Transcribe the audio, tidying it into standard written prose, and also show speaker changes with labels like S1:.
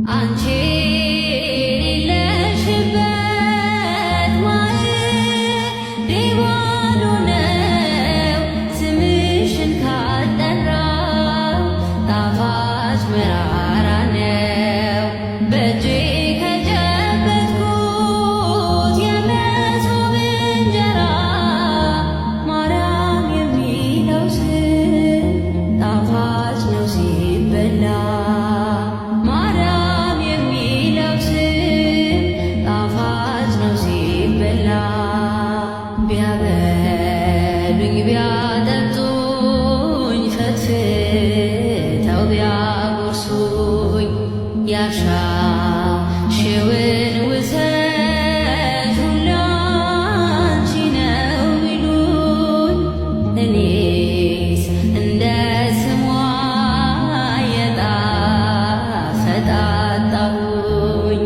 S1: አንቺ የሌለሽበት ማዕድ ባዶ ነው። ስምሽን ካልጠራው ጣፋጭ መራራ ነው። በእጄ ከጨበጥኩት የመሶብ እንጀራ ማርያም የሚለው ስም ጣፋጭ ነው ሲበላ። ቢያበሉኝ ቢያጠጡኝ ፈትፍተው ቢያጎርሱኝ ያሻሽውን ውሰድ ሁሉ አንቺ ነው ቢሉኝ እኔስ እንደ ስሟ የጣፈጠ አጣሁኝ።